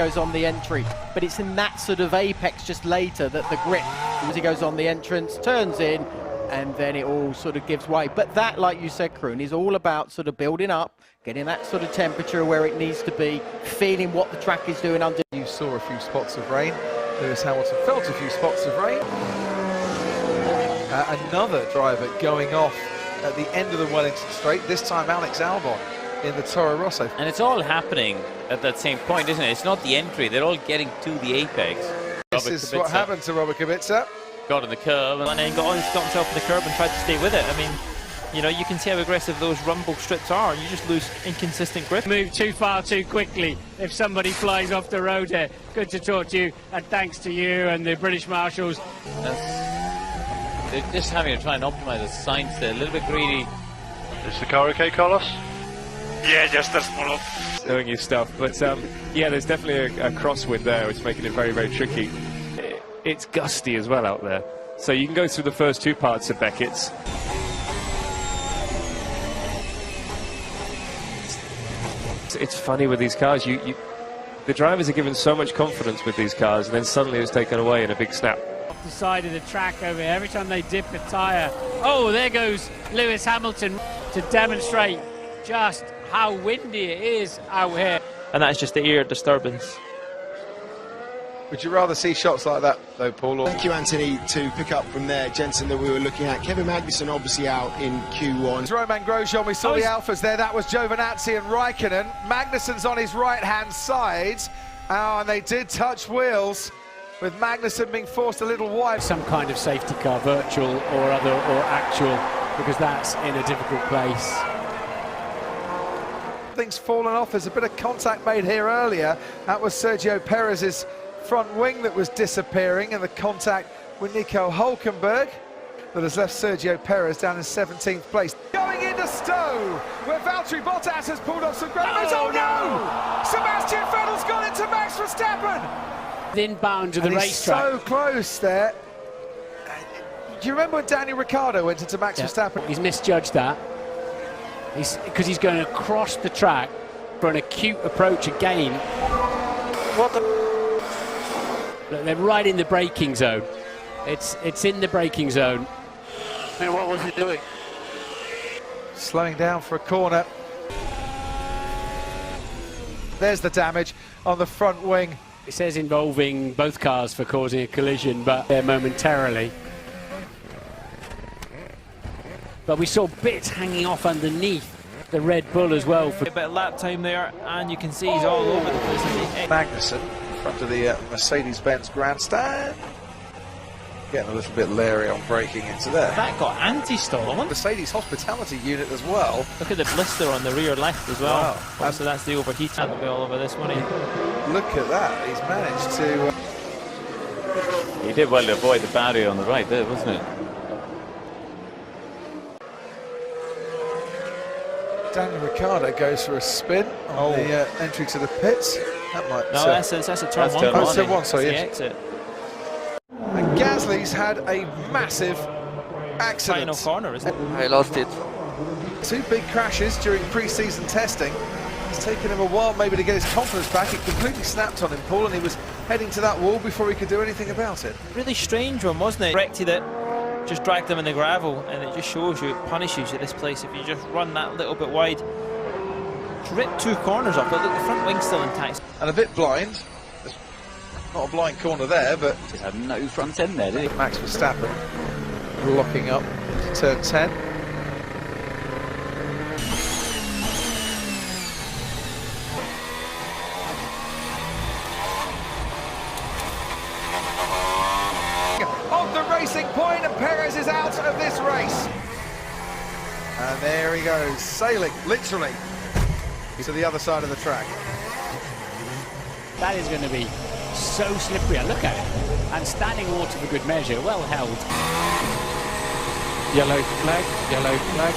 goes on the entry, but it's in that sort of apex just later that the grip, as he goes on the entrance, turns in, and then it all sort of gives way. But that, like you said, Kroon, is all about sort of building up, getting that sort of temperature where it needs to be, feeling what the track is doing under. You saw a few spots of rain. Lewis Hamilton felt a few spots of rain. Another driver going off at the end of the Wellington Straight, this time Alex Albon in the Toro Rosso. And it's all happening at that same point, isn't it? It's not the entry, they're all getting to the apex. This is what happened to Robert Kubica. Got in the curb and then got himself in the curb and tried to stay with it. I mean, you know, you can see how aggressive those rumble strips are, and you just lose inconsistent grip. Move too far too quickly if somebody flies off the road here. Good to talk to you, and thanks to you and the British Marshals. They're just having to try and optimise the science there, a little bit greedy. Is the car okay, Carlos? Yeah, just a small. Knowing your stuff, but yeah, there's definitely a crosswind there, which is making it very, very tricky. It's gusty as well out there, so you can go through the first two parts of Beckett's. It's funny with these cars, the drivers are given so much confidence with these cars, and then suddenly it's taken away in a big snap. Off the side of the track over here, every time they dip a tyre. Oh, there goes Lewis Hamilton to demonstrate just how windy it is out here. And that's just the ear disturbance. Would you rather see shots like that, though, Paul? Or... Thank you, Anthony, to pick up from there, Jensen, that we were looking at. Kevin Magnussen obviously out in Q1. Romain Grosjean, we saw the Alphas there. That was Giovinazzi and Raikkonen. Magnussen's on his right-hand side. Oh, and they did touch wheels, with Magnussen being forced a little wide. Some kind of safety car, virtual or other or actual, because that's in a difficult place. Things fallen off. There's a bit of contact made here earlier. That was Sergio Perez's front wing that was disappearing, and the contact with Nico Hülkenberg that has left Sergio Perez down in 17th place. Going into Stowe, where Valtteri Bottas has pulled off some great moves. Oh no! Sebastian Vettel's gone into Max Verstappen! Within bounds of the racetrack. So close there. Do you remember when Daniel Ricciardo went into Max Verstappen? He's misjudged that. Because he's going across the track for an acute approach again. What the... Look, they're right in the braking zone. It's in the braking zone. And what was he doing? Slowing down for a corner. There's the damage on the front wing. It says involving both cars for causing a collision, but there momentarily. But we saw bits hanging off underneath the Red Bull as well. A bit of lap time there, and you can see he's all over the place. Magnussen in front of the Mercedes-Benz grandstand. Getting a little bit leery on braking into there. That got anti-stall. Mercedes hospitality unit as well. Look at the blister on the rear left as well. Wow. So that's the overheating. That'll be all over this one. Look at that. He's managed to... He did well to avoid the barrier on the right there, wasn't it? Daniel Ricciardo goes for a spin on the entry to the pits. That might... No, that's a turn one. Oh, turn one, sorry, yes. yes. The exit. And Gasly's had a massive accident. Final corner, isn't it? I lost it. Two big crashes during pre-season testing. It's taken him a while maybe to get his confidence back. It completely snapped on him, Paul, and he was heading to that wall before he could do anything about it. Really strange one, wasn't it? Corrected it, just dragged them in the gravel, and it just shows you, it punishes you this place if you just run that little bit wide. Just rip two corners off, but look, the front wing's still intact. And a bit blind. There's not a blind corner there, but... He had no front end there, did he? Max Verstappen locking up into turn 10. On the racing point, and Perez is out of this race. And there he goes, sailing, literally, to the other side of the track. That is going to be so slippery. Look at it. And standing water for good measure. Well held. Yellow flag, yellow flag.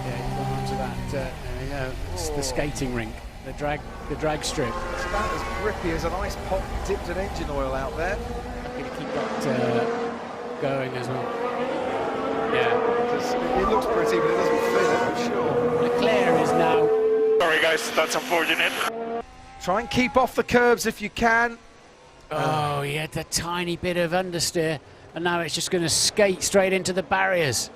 Yeah, gone on to that. There you go. It's the skating rink. The drag strip. It's about as grippy as an ice pop dipped in engine oil out there. Lucky to keep that going as well. Yeah. Just It looks pretty, but it doesn't feel it, for sure. Leclerc is now. Sorry guys, that's unfortunate. Try and keep off the curbs if you can. Oh, he had that tiny bit of understeer, and now it's just going to skate straight into the barriers.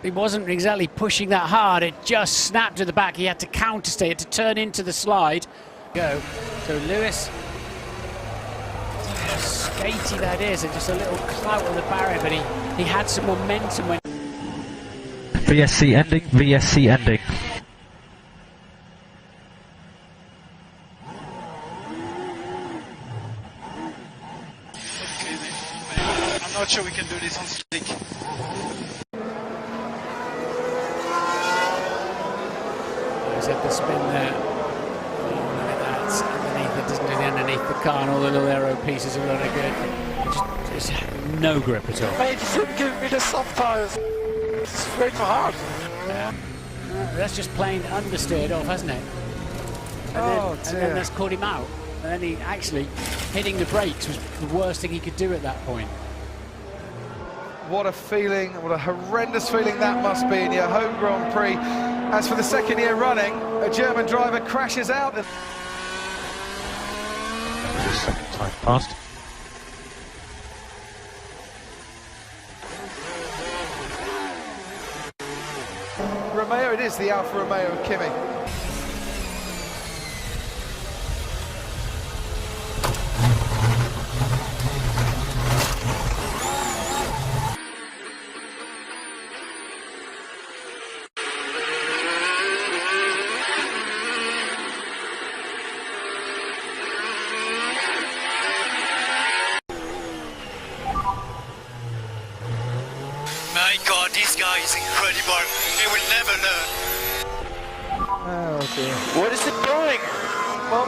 It wasn't exactly pushing that hard, it just snapped to the back. He had to counterstay, had to turn into the slide. Go. So Lewis, how skatey that is, and just a little clout of the barrier, but he had some momentum when... VSC ending, VSC ending. I'm not sure we can do this on stick. He's had the spin there. Oh, look at that. Underneath it, doesn't do the underneath the car, and all the little aero pieces are really good. Just no grip at all. Mate, you shouldn't give me the soft tires. It's straight for hard. Yeah. That's just plain understeered off, hasn't it? And then that's caught him out. And then he actually hitting the brakes was the worst thing he could do at that point. What a feeling, what a horrendous feeling that must be in your home Grand Prix. As for the second year running, a German driver crashes out. Second time past. Romeo, it is the Alfa Romeo of Kimi. My God, this guy is incredible. He will never learn. Oh dear. What is it doing? Well,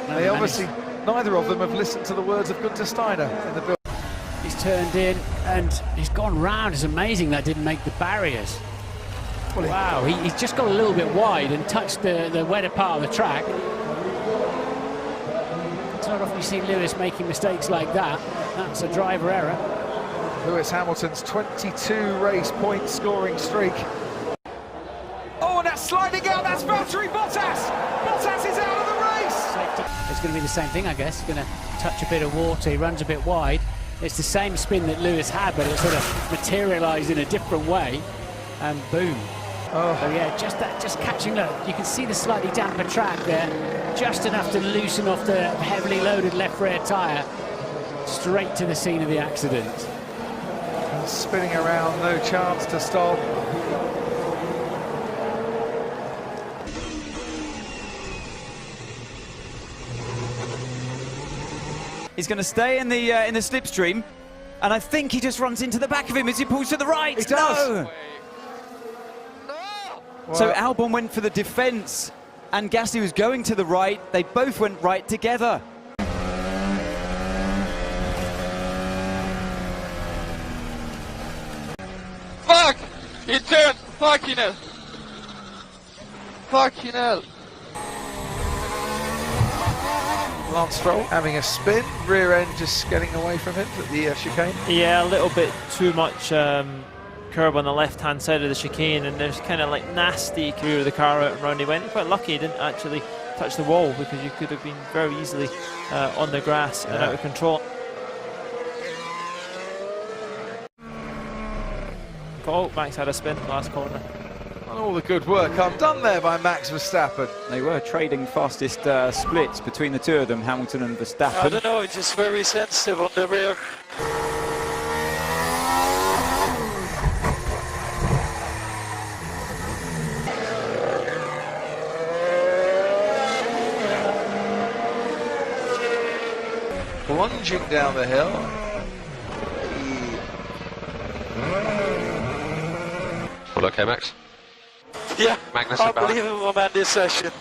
they obviously, neither of them have listened to the words of Gunther Steiner in the build. He's turned in and he's gone round. It's amazing that didn't make the barriers. Wow, he's just got a little bit wide and touched the wetter part of the track. It's not often you see Lewis making mistakes like that. That's a driver error. Lewis Hamilton's 22 race point scoring streak. Oh, and that's sliding out, that's Valtteri Bottas! Bottas is out of the race! It's going to be the same thing, I guess. He's going to touch a bit of water, he runs a bit wide. It's the same spin that Lewis had, but it sort of materialised in a different way, and boom. Oh. So yeah, just catching, look, you can see the slightly damper track there, just enough to loosen off the heavily loaded left rear tyre, straight to the scene of the accident. Spinning around, no chance to stop. He's going to stay in the slipstream, and I think he just runs into the back of him as he pulls to the right. He does. No. So Albon went for the defence, and Gasly was going to the right. They both went right together. Fuck! He turned! Fucking hell! Fucking hell! Lance Stroll having a spin, rear end just getting away from him at the chicane. Yeah, a little bit too much curb on the left-hand side of the chicane, and there's kind of like nasty rear of the car out and round. He went quite lucky he didn't actually touch the wall, because you could have been very easily on the grass and out of control. Oh, Max had a spin last corner. All the good work done there by Max Verstappen. They were trading fastest splits between the two of them, Hamilton and Verstappen. I don't know, it's just very sensitive on the rear. Plunging down the hill. All okay, Max? Yeah, Magnus unbelievable, man, this session.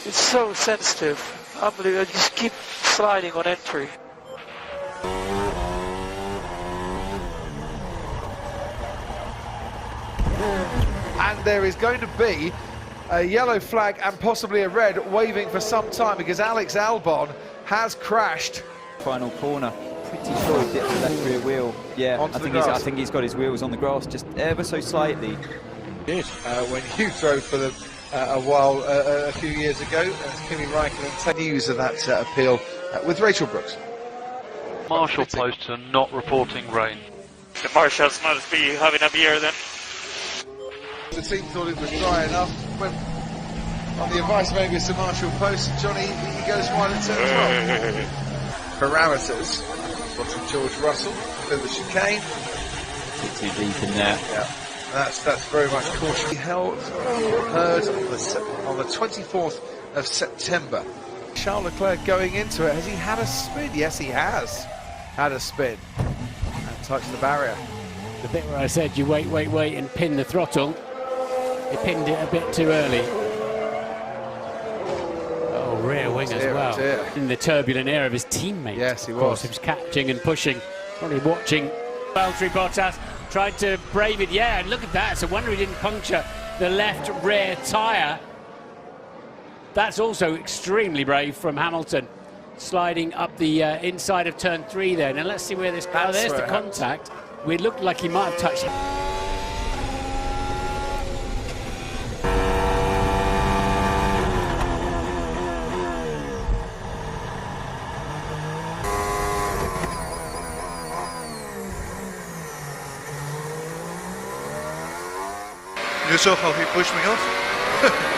It's so sensitive. Unbelievable, I just keep sliding on entry. And there is going to be a yellow flag and possibly a red waving for some time, because Alex Albon has crashed. Final corner. pretty sure he dipped the left rear wheel. Yeah, Onto I the think, grass. I think he's got his wheels on the grass just ever so slightly. When you drove for them a few years ago, Kimi Raikkonen take news of that appeal with Rachel Brooks. Marshall posts are not reporting rain. The marshals must be having a beer then. The team thought it was dry enough. When, on the advice maybe of Sir Marshall Post, Johnny, he goes wide and turns wrong. Parameters. Watching George Russell through the chicane. Too deep in there. Yeah, that's very much caution. Heard on the 24th of September. Charles Leclerc going into it. Has he had a spin? Yes, he has had a spin. And touched the barrier. The bit where I said you wait and pin the throttle, he pinned it a bit too early. Oh, rear wing as well. Dear. In the turbulent air of his teammate. Yes, he of course, was. he was catching and pushing. Probably watching Valtteri Bottas tried to brave it. Yeah, and look at that. It's a wonder he didn't puncture the left rear tyre. That's also extremely brave from Hamilton. Sliding up the inside of turn 3 there. Now let's see where this goes. Oh, there's the contact. It looked like he might have touched it. Yourself, how he pushed me off.